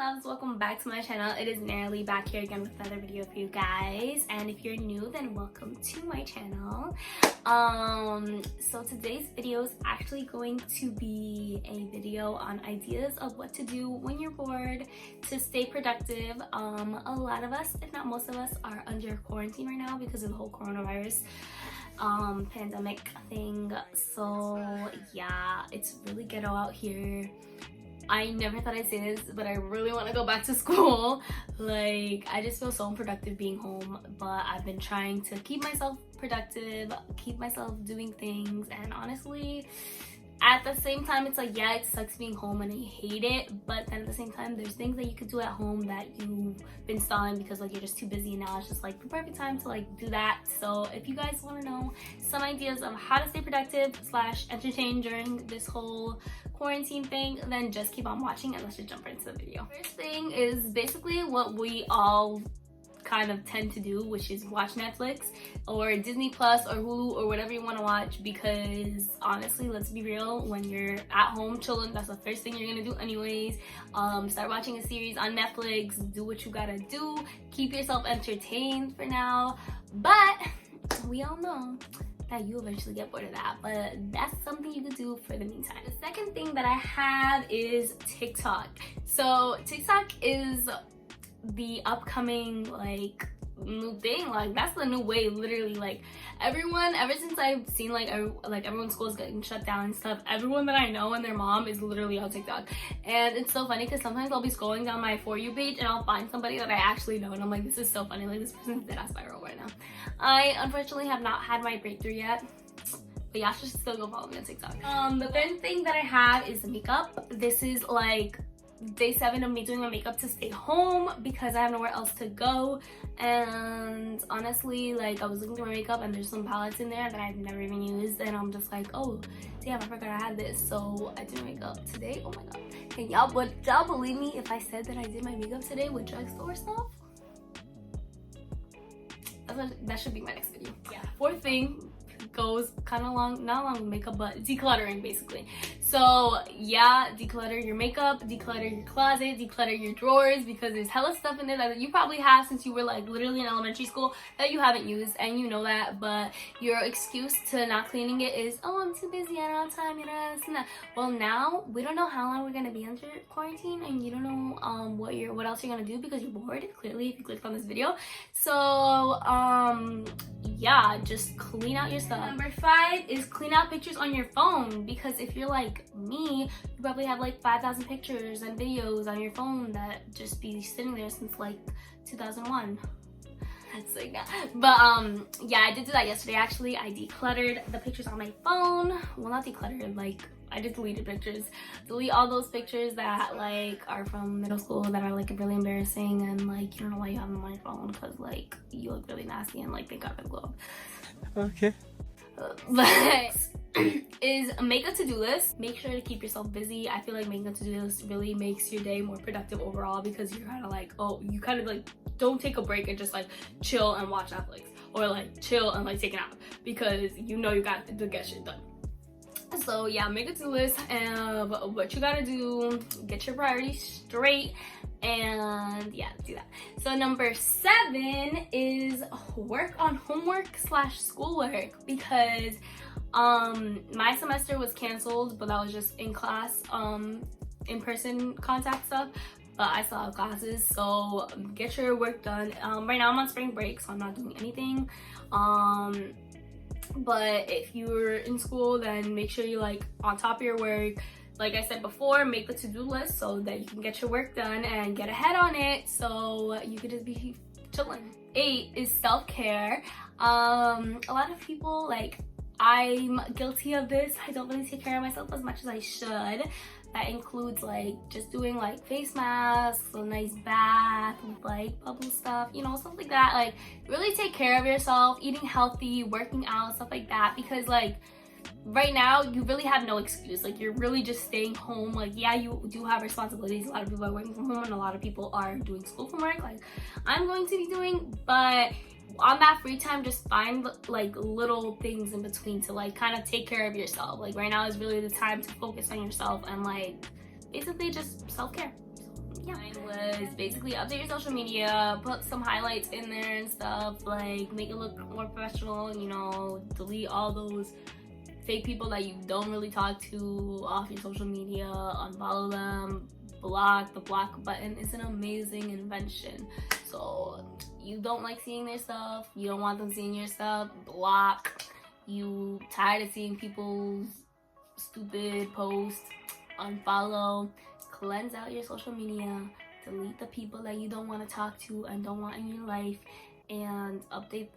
loves, welcome back to my channel. It is Narali back here again with another video for you guys, and if you're new, then welcome to my channel. So today's video is actually going to be a video on ideas of what to do when you're bored to stay productive. A lot of us, if not most of us, are under quarantine right now because of the whole coronavirus pandemic thing. So yeah, it's really ghetto out here. I never thought I'd say this, but I really want to go back to school. Like, I just feel so unproductive being home, but I've been trying to keep myself productive, keep myself doing things, and honestly, at the same time, it's like, yeah, it sucks being home and I hate it, but then at the same time, there's things that you could do at home that you've been stalling because like you're just too busy, and now it's just like the perfect time to like do that. So if you guys want to know some ideas of how to stay productive / entertain during this whole quarantine thing, then just keep on watching and let's just jump right into the video. First thing is basically what we all kind of tend to do, which is watch Netflix or Disney Plus or Hulu or whatever you want to watch, because honestly, let's be real, when you're at home chilling, that's the first thing you're gonna do anyways. Start watching a series on Netflix, do what you gotta do, keep yourself entertained for now, but we all know that you eventually get bored of that, but that's something you could do for the meantime. The second thing that I have is TikTok. So TikTok is the upcoming like new thing, like that's the new way. Literally, like everyone, ever since I've seen like everyone's school is getting shut down and stuff, everyone that I know and their mom is literally on TikTok. And it's so funny because sometimes I'll be scrolling down my For You page and I'll find somebody that I actually know and I'm like, this is so funny, like this person's dead ass viral right now. I unfortunately have not had my breakthrough yet, but y'all should still go follow me on TikTok. The third thing that I have is makeup. This is like day 7 of me doing my makeup to stay home because I have nowhere else to go. And honestly, like I was looking through my makeup and there's some palettes in there that I've never even used, and I'm just like, oh damn, I forgot I had this. So I did my makeup today. Oh my god, can y'all believe me if I said that I did my makeup today with drugstore stuff? That should be my next video. Yeah. Fourth thing goes kind of long, not along with makeup, but decluttering basically. So yeah, declutter your makeup, declutter your closet, declutter your drawers, because there's hella stuff in there that you probably have since you were like literally in elementary school that you haven't used, and you know that, but your excuse to not cleaning it is, oh, I'm too busy, I don't have time, you know, this and that. Well, now we don't know how long we're gonna be under quarantine, and you don't know what else you're gonna do because you're bored, clearly, if you clicked on this video. So yeah, just clean out your stuff. Number 5 is clean out pictures on your phone, because if you're like me, you probably have like 5,000 pictures and videos on your phone that just be sitting there since like 2001. That's like that. But yeah, I did do that yesterday actually. I decluttered the pictures on my phone. Well, not decluttered, like I just deleted pictures. Delete all those pictures that like are from middle school that are like really embarrassing, and like you don't know why you have them on your phone because like you look really nasty and like they got a glow. Okay. But is make a to-do list. Make sure to keep yourself busy. I feel like making a to-do list really makes your day more productive overall, because you're kind of like, oh, you kind of like don't take a break and just like chill and watch Netflix, or like chill and like take a nap, because you know you got to get shit done. So yeah, make a to-do list of what you gotta do, get your priorities straight, and yeah, do that. So number 7 is work on homework / schoolwork, because my semester was canceled, but that was just in class, in-person contact stuff, but I still have classes. So get your work done. Right now I'm on spring break, so I'm not doing anything. But if you're in school, then make sure you like on top of your work. Like I said before, make a to-do list so that you can get your work done and get ahead on it, so you could just be chilling. 8 is self-care. A lot of people, like I'm guilty of this, I don't really take care of myself as much as I should. That includes like just doing like face masks, a nice bath with like bubble stuff, you know, stuff like that. Like really take care of yourself, eating healthy, working out, stuff like that, because like right now you really have no excuse. Like you're really just staying home. Like yeah, you do have responsibilities. A lot of people are working from home and a lot of people are doing school from work, like I'm going to be doing, but on that free time, just find like little things in between to like kind of take care of yourself. Like right now is really the time to focus on yourself and like basically just self-care. yeah, mine was basically update your social media, put some highlights in there and stuff, like make it look more professional, you know, delete all those fake people that you don't really talk to off your social media, unfollow them, block. The block button is an amazing invention. So you don't like seeing their stuff, you don't want them seeing your stuff, block. You tired of seeing people's stupid posts, unfollow. Cleanse out your social media, delete the people that you don't want to talk to and don't want in your life, and update,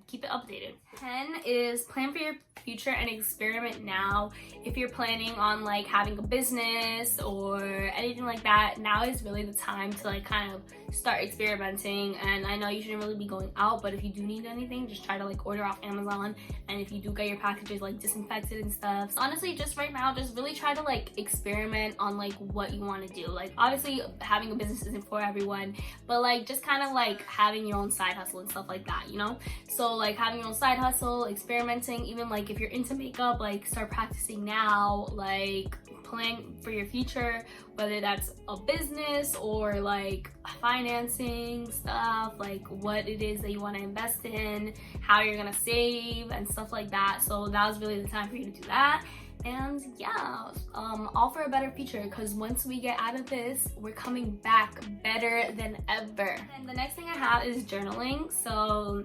keep it updated. 10 is plan for your future and experiment now. If you're planning on like having a business or anything like that, now is really the time to like kind of start experimenting. And I know you shouldn't really be going out, but if you do need anything, just try to like order off Amazon. And if you do get your packages like disinfected and stuff, so honestly, just right now, just really try to like experiment on like what you want to do. Like obviously having a business isn't for everyone, but like just kind of like having your own side hustle and stuff like that, you know? So like having your own side hustle, experimenting, even like if you're into makeup, like start practicing now, like plan for your future, whether that's a business or like financing stuff, like what it is that you want to invest in, how you're gonna save and stuff like that. So that was really the time for you to do that. And yeah, all for a better future, because once we get out of this, we're coming back better than ever. And the next thing I have is journaling. So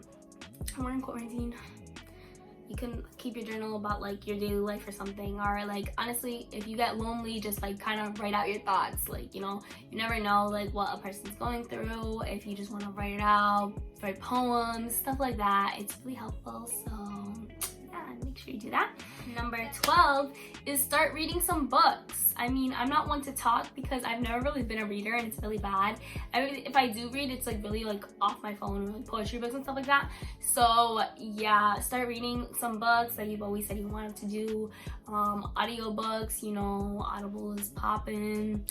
we're in quarantine, you can keep your journal about like your daily life or something, or like honestly, if you get lonely, just like kind of write out your thoughts. Like, you know, you never know like what a person's going through. If you just want to write it out, write poems, stuff like that, it's really helpful. So yeah, make sure you do that. Number 12 is start reading some books. I mean, I'm not one to talk because I've never really been a reader and it's really bad. If I do read, it's like really like off my phone, like poetry books and stuff like that. So yeah, start reading some books that you've always said you wanted to do. Audio books, you know, Audible is popping.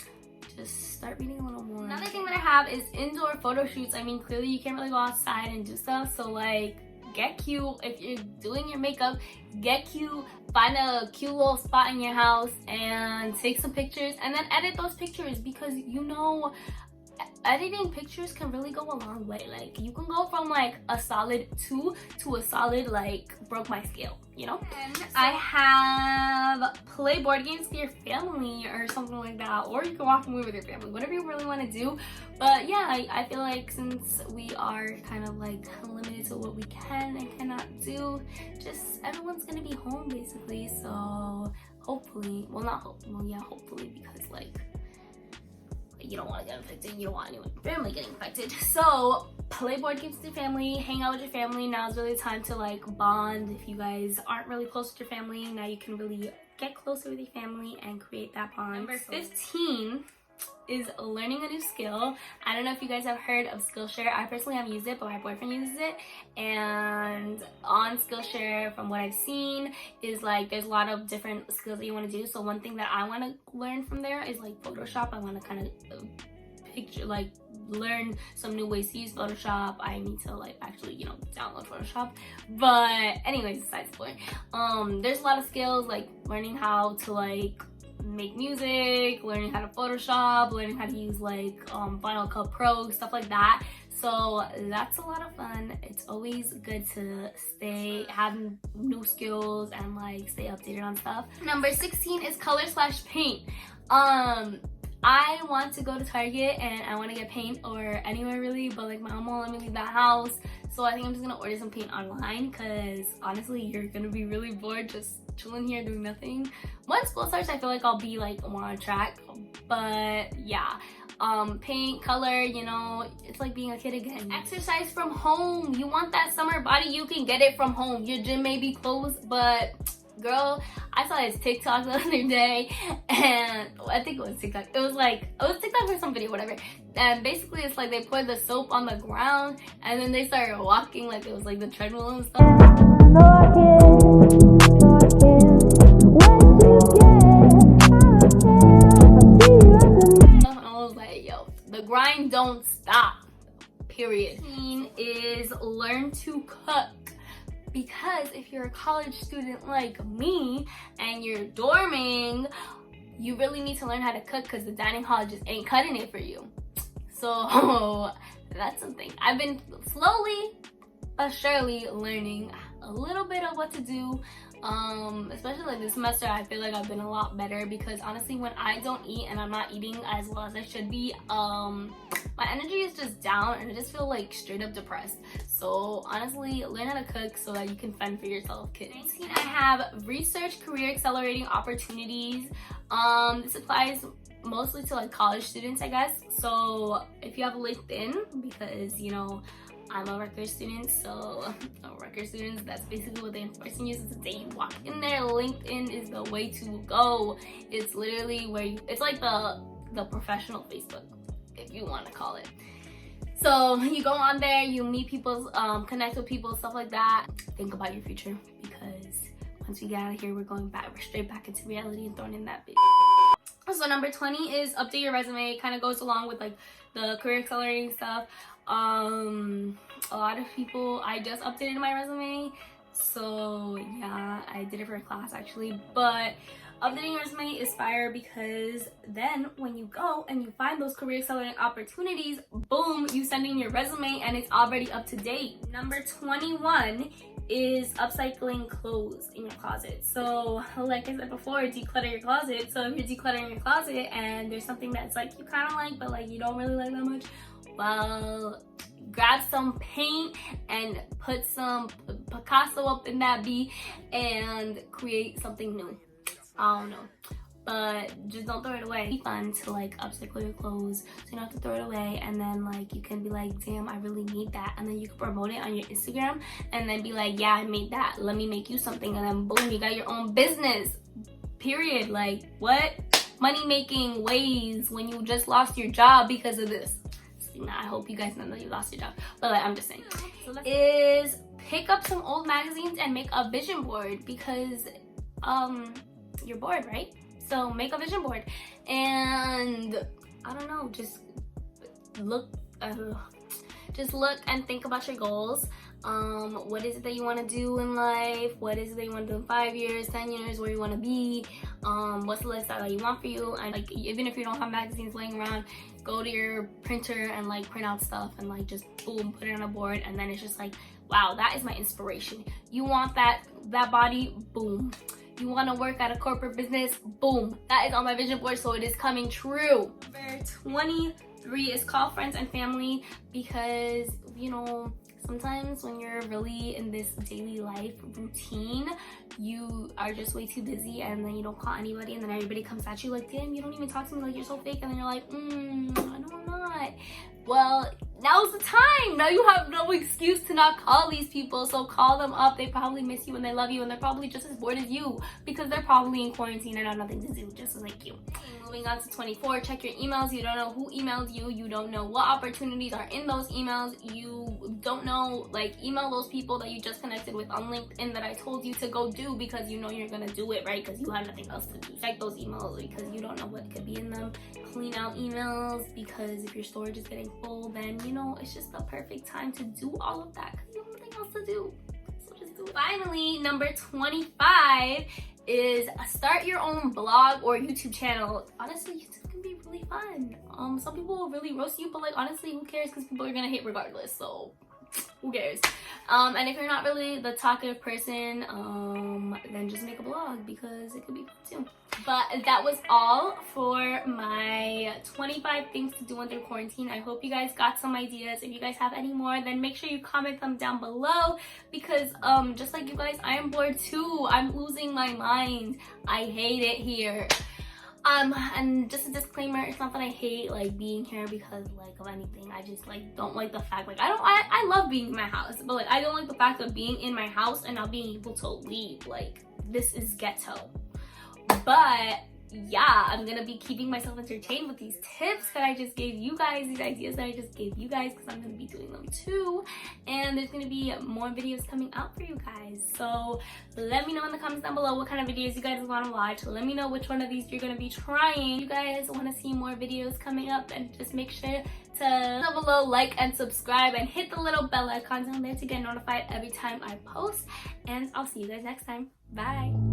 Just start reading a little more. Another thing that I have is indoor photo shoots. I mean, clearly you can't really go outside and do stuff, so like get cute. If you're doing your makeup, get cute, find a cute little spot in your house and take some pictures, and then edit those pictures, because you know, editing pictures can really go a long way. Like you can go from like a solid 2 to a solid like broke my scale, you know? And so I have play board games with your family or something like that, or you can walk a movie with your family, whatever you really want to do. But yeah, I feel like since we are kind of like limited to what we can and cannot do, just everyone's gonna be home basically. So hopefully, well not hope, well yeah, hopefully, because like you don't want to get infected, you don't want anyone in your family getting infected. So play board games with your family, hang out with your family. Now is really the time to like bond. If you guys aren't really close to your family, now you can really get closer with your family and create that bond. Number 15 is learning a new skill. I don't know if you guys have heard of Skillshare. I personally haven't used it, but my boyfriend uses it. And on Skillshare, from what I've seen, is like there's a lot of different skills that you want to do. So one thing that I want to learn from there is like Photoshop. I want to kind of learn some new ways to use Photoshop. I need to like actually, you know, download Photoshop. But anyways, besides the point, there's a lot of skills, like learning how to like make music, learning how to Photoshop, learning how to use like Final Cut Pro, stuff like that. So that's a lot of fun. It's always good to have new skills and like stay updated on stuff. Number 16 is color/paint. I want to go to Target and I want to get paint, or anywhere really, but like my mom won't let me leave that house. So I think I'm just gonna order some paint online, because honestly, you're gonna be really bored just chilling here doing nothing. Once school starts, I feel like I'll be like more on track. But yeah, paint, color, you know, it's like being a kid again. Exercise from home. You want that summer body, you can get it from home. Your gym may be closed, but girl, I saw this TikTok the other day, and I think it was TikTok. It was TikTok or some video, whatever. And basically, it's like they poured the soap on the ground, and then they started walking like it was like the treadmill and stuff. And I was like, yo, the grind don't stop. Period. Is learn to cook. Because if you're a college student like me and you're dorming, you really need to learn how to cook because the dining hall just ain't cutting it for you. So that's something. I've been slowly but surely learning a little bit of what to do. Especially like this semester, I feel like I've been a lot better because honestly, when I don't eat and I'm not eating as well as I should be, my energy is just down and I just feel like straight up depressed. So honestly, learn how to cook so that you can fend for yourself, kids. 19, I have research career accelerating opportunities. This applies mostly to like college students, I guess. So if you have LinkedIn, because you know, I'm a Rutgers student, so Rutgers students, that's basically what they enforce in you. So the day you walk in there, LinkedIn is the way to go. It's literally where it's like the professional Facebook, if you want to call it. So you go on there, you meet people, connect with people, stuff like that. Think about your future, because once we get out of here, we're straight back into reality and throwing in that bitch. So number 20 is update your resume. It kind of goes along with like the career accelerating stuff. A lot of people, I just updated my resume, so yeah, I did it for a class actually. But updating your resume is fire, because then when you go and you find those career accelerating opportunities, boom, you send in your resume and it's already up to date. Number 21 is upcycling clothes in your closet. So like I said before, declutter your closet. So if you're decluttering your closet and there's something that's like you kind of like but like you don't really like that much, well, grab some paint and put some Picasso up in that bee and create something new. I don't know, but just don't throw it away. It'd be fun to like upcycle your clothes, so you don't have to throw it away, and then like you can be like, damn, I really need that, and then you can promote it on your Instagram and then be like, yeah, I made that, let me make you something, and then boom, you got your own business, period. Like, what money making ways when you just lost your job because of this? I hope you guys know that you lost your job, but like, I'm just saying, is pick up some old magazines and make a vision board, because you're bored, right? So make a vision board and I don't know, just look and think about your goals. What is it that you want to do in life? What is it that you want to do in 5 years, 10 years, where you want to be? What's the lifestyle that you want for you? And like, even if you don't have magazines laying around, go to your printer and like print out stuff and like just boom, put it on a board, and then it's just like, wow, that is my inspiration. You want that body? Boom. You want to work at a corporate business? Boom, that is on my vision board, so it is coming true. Number 23 is call friends and family, because you know, sometimes when you're really in this daily life routine, you are just way too busy, and then you don't call anybody, and then everybody comes at you like, damn, you don't even talk to me, like you're so fake, and then you're like, I know I'm not. Well, now's the time. Now you have no excuse to not call these people, so call them up. They probably miss you and they love you, and they're probably just as bored as you, because they're probably in quarantine and have nothing to do, just like you. Moving on to 24, check your emails. You don't know who emailed you. You don't know what opportunities are in those emails. You don't know, like, email those people that you just connected with on LinkedIn that I told you to go do, because you know you're gonna do it, right? Because you have nothing else to do. Check those emails, because you don't know what could be in them. Clean out emails, because if your storage is getting full, then you know it's just the perfect time to do all of that, because you have nothing else to do. So just do it. Finally, number 25 is start your own blog or YouTube channel. Honestly, YouTube can be really fun. Some people will really roast you, but like honestly, who cares? Because people are gonna hate regardless. So who cares? And if you're not really the talkative person, then just make a blog, because it could be fun too. But that was all for my 25 things to do under quarantine. I hope you guys got some ideas. If you guys have any more, then make sure you comment them down below, because just like you guys, I am bored too. I'm losing my mind. I hate it here. And just a disclaimer, it's not that I hate like being here because like of anything. I just like don't like the fact, like I love being in my house, but like I don't like the fact of being in my house and not being able to leave. Like, this is ghetto. But yeah, I'm gonna be keeping myself entertained with these tips that I just gave you guys, these ideas that I just gave you guys, because I'm gonna be doing them too, and there's gonna be more videos coming out for you guys. So let me know in the comments down below what kind of videos you guys want to watch. Let me know which one of these you're gonna be trying. If you guys want to see more videos coming up, then just make sure to down below, like and subscribe, and hit the little bell icon down there to get notified every time I post. And I'll see you guys next time. Bye.